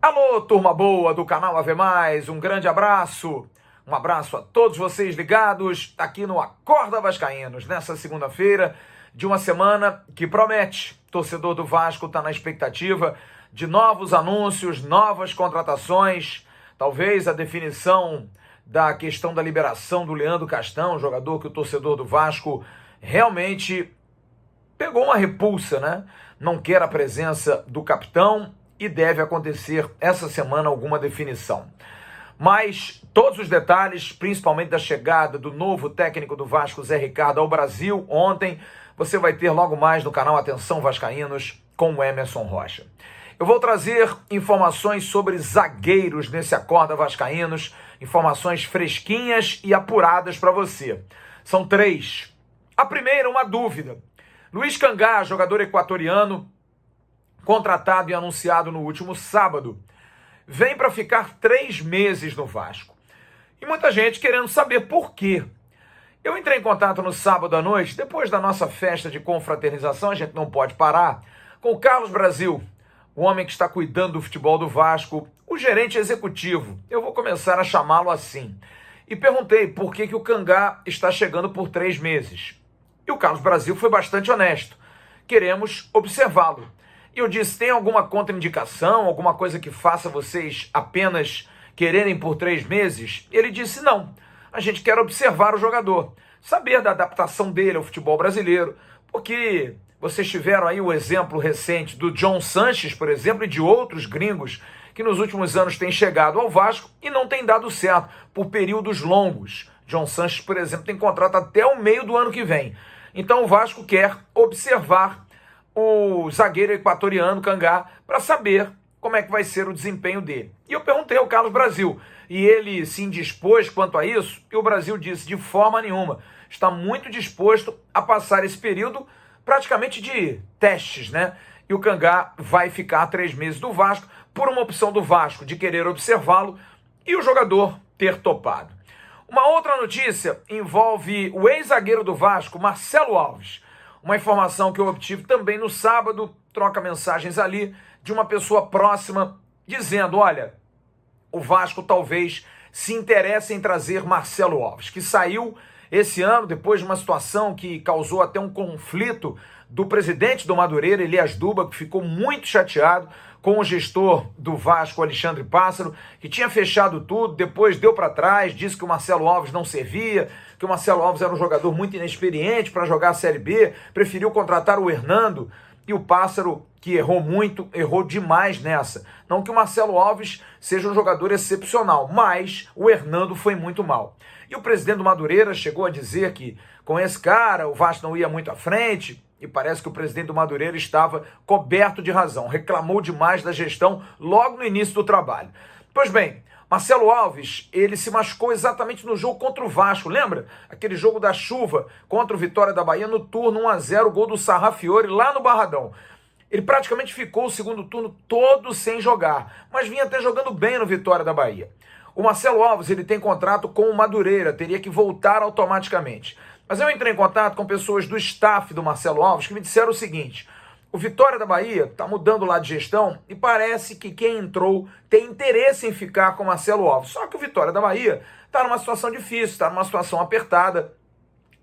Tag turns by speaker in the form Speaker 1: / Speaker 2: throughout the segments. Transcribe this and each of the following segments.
Speaker 1: Alô, turma boa do canal Ave Mais, um grande abraço. Um abraço a todos vocês ligados aqui no Acorda Vascaínos, nessa segunda-feira de uma semana que promete. O torcedor do Vasco está na expectativa de novos anúncios, novas contratações, talvez a definição da questão da liberação do Leandro Castan, jogador que o torcedor do Vasco realmente pegou uma repulsa, né? Não quer a presença do capitão e deve acontecer essa semana alguma definição. Mas todos os detalhes, principalmente da chegada do novo técnico do Vasco, Zé Ricardo, ao Brasil ontem, você vai ter logo mais no canal Atenção Vascaínos com o Emerson Rocha. Eu vou trazer informações sobre zagueiros nesse Acorda Vascaínos, informações fresquinhas e apuradas para você. São 3. A primeira, uma dúvida. Luiz Cangá, jogador equatoriano, contratado e anunciado no último sábado, vem para ficar 3 meses no Vasco. E muita gente querendo saber por quê. Eu entrei em contato no sábado à noite, depois da nossa festa de confraternização, a gente não pode parar, com o Carlos Brasil, o homem que está cuidando do futebol do Vasco, o gerente executivo. Eu vou começar a chamá-lo assim. E perguntei por que o Cangá está chegando por 3 meses. E o Carlos Brasil foi bastante honesto. Queremos observá-lo. E eu disse, tem alguma contraindicação, alguma coisa que faça vocês apenas quererem por 3 meses? Ele disse, não. A gente quer observar o jogador, saber da adaptação dele ao futebol brasileiro, porque vocês tiveram aí o exemplo recente do John Sanches, por exemplo, e de outros gringos que nos últimos anos têm chegado ao Vasco e não têm dado certo por períodos longos. John Sanches, por exemplo, tem contrato até o meio do ano que vem. Então o Vasco quer observar o zagueiro equatoriano, Cangá, para saber como é que vai ser o desempenho dele. E eu perguntei ao Carlos Brasil, e ele se indispôs quanto a isso, e o Brasil disse, de forma nenhuma, está muito disposto a passar esse período praticamente de testes, né? E o Cangá vai ficar 3 meses do Vasco, por uma opção do Vasco de querer observá-lo, e o jogador ter topado. Uma outra notícia envolve o ex-zagueiro do Vasco, Marcelo Alves. Uma informação que eu obtive também no sábado, troca mensagens ali, de uma pessoa próxima, dizendo, olha, o Vasco talvez se interesse em trazer Marcelo Alves, que saiu esse ano, depois de uma situação que causou até um conflito do presidente do Madureira, Elias Duba, que ficou muito chateado com o gestor do Vasco, Alexandre Pássaro, que tinha fechado tudo, depois deu para trás, disse que o Marcelo Alves não servia, que o Marcelo Alves era um jogador muito inexperiente para jogar a Série B, preferiu contratar o Hernando, e o Pássaro, que errou muito, errou demais nessa. Não que o Marcelo Alves seja um jogador excepcional, mas o Hernando foi muito mal. E o presidente do Madureira chegou a dizer que com esse cara o Vasco não ia muito à frente, e parece que o presidente do Madureira estava coberto de razão, reclamou demais da gestão logo no início do trabalho. Pois bem, Marcelo Alves, ele se machucou exatamente no jogo contra o Vasco, lembra? Aquele jogo da chuva contra o Vitória da Bahia no turno 1-0, gol do Sarrafiore lá no Barradão. Ele praticamente ficou o segundo turno todo sem jogar, mas vinha até jogando bem no Vitória da Bahia. O Marcelo Alves, ele tem contrato com o Madureira, teria que voltar automaticamente. Mas eu entrei em contato com pessoas do staff do Marcelo Alves que me disseram o seguinte, o Vitória da Bahia está mudando lá de gestão e parece que quem entrou tem interesse em ficar com o Marcelo Alves. Só que o Vitória da Bahia está numa situação difícil, está numa situação apertada,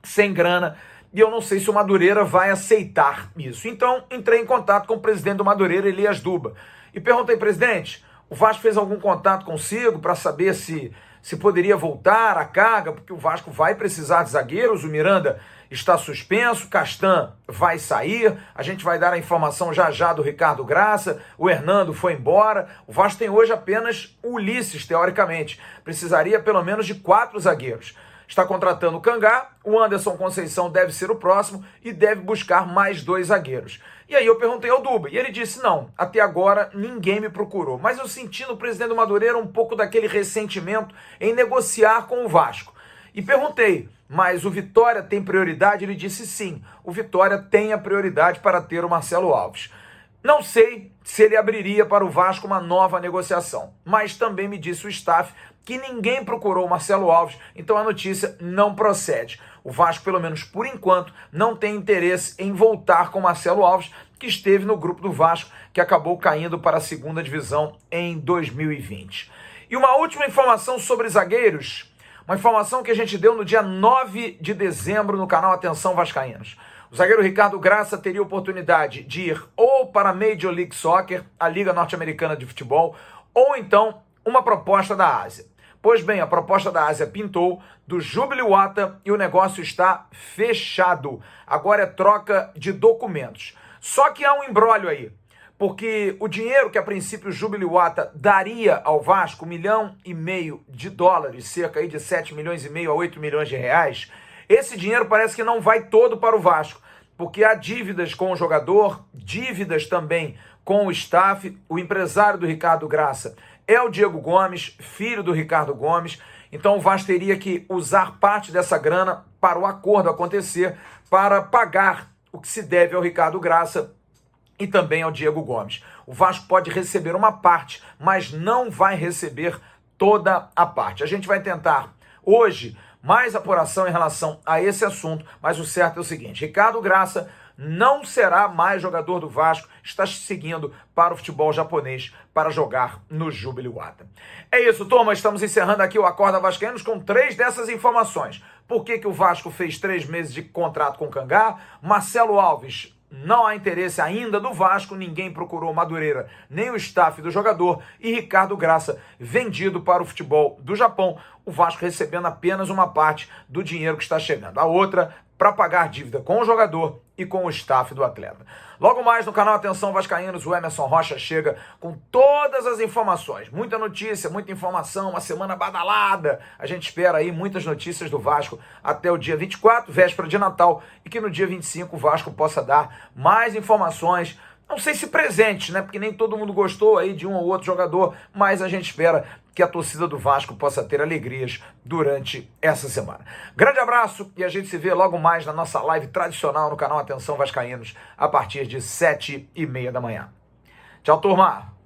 Speaker 1: sem grana, e eu não sei se o Madureira vai aceitar isso. Então, entrei em contato com o presidente do Madureira, Elias Duba, e perguntei, presidente, o Vasco fez algum contato consigo para saber se poderia voltar à carga, porque o Vasco vai precisar de zagueiros, o Miranda está suspenso, Castan vai sair, a gente vai dar a informação já do Ricardo Graça, o Hernando foi embora, o Vasco tem hoje apenas o Ulisses, teoricamente, precisaria pelo menos de 4 zagueiros. Está contratando o Cangá, o Anderson Conceição deve ser o próximo e deve buscar mais 2 zagueiros. E aí eu perguntei ao Duba, e ele disse, não, até agora ninguém me procurou. Mas eu senti no presidente do Madureira um pouco daquele ressentimento em negociar com o Vasco. E perguntei, mas o Vitória tem prioridade? Ele disse sim, o Vitória tem a prioridade para ter o Marcelo Alves. Não sei se ele abriria para o Vasco uma nova negociação, mas também me disse o staff que ninguém procurou o Marcelo Alves, então a notícia não procede. O Vasco, pelo menos por enquanto, não tem interesse em voltar com o Marcelo Alves, que esteve no grupo do Vasco, que acabou caindo para a segunda divisão em 2020. E uma última informação sobre zagueiros, uma informação que a gente deu no dia 9 de dezembro no canal Atenção Vascaínos. O zagueiro Ricardo Graça teria oportunidade de ir ou para a Major League Soccer, a Liga Norte-Americana de Futebol, ou então uma proposta da Ásia. Pois bem, a proposta da Ásia pintou do Jubilee-Wata e o negócio está fechado. Agora é troca de documentos. Só que há um imbróglio aí, porque o dinheiro que a princípio o Jubilee-Wata daria ao Vasco, $1,5 milhão, cerca aí de 7,5 milhões a 8 milhões de reais, esse dinheiro parece que não vai todo para o Vasco, porque há dívidas com o jogador, dívidas também com o staff. O empresário do Ricardo Graça é o Diego Gomes, filho do Ricardo Gomes. Então o Vasco teria que usar parte dessa grana para o acordo acontecer, para pagar o que se deve ao Ricardo Graça e também ao Diego Gomes. O Vasco pode receber uma parte, mas não vai receber toda a parte. A gente vai tentar hoje mais apuração em relação a esse assunto, mas o certo é o seguinte: Ricardo Graça não será mais jogador do Vasco, está seguindo para o futebol japonês para jogar no Jubilee-Wata. É isso, turma, estamos encerrando aqui o Acorda Vascaínos com 3 dessas informações. Por que o Vasco fez 3 meses de contrato com o Cangá? Marcelo Alves, não há interesse ainda do Vasco, ninguém procurou Madureira, nem o staff do jogador, e Ricardo Graça vendido para o futebol do Japão, o Vasco recebendo apenas uma parte do dinheiro que está chegando. A outra para pagar dívida com o jogador e com o staff do atleta. Logo mais no canal Atenção Vascaínos, o Emerson Rocha chega com todas as informações. Muita notícia, muita informação, uma semana badalada. A gente espera aí muitas notícias do Vasco até o dia 24, véspera de Natal, e que no dia 25 o Vasco possa dar mais informações. Não sei se presentes, né? Porque nem todo mundo gostou aí de um ou outro jogador, mas a gente espera que a torcida do Vasco possa ter alegrias durante essa semana. Grande abraço e a gente se vê logo mais na nossa live tradicional no canal Atenção Vascaínos, a partir de 7h30 da manhã. Tchau, turma!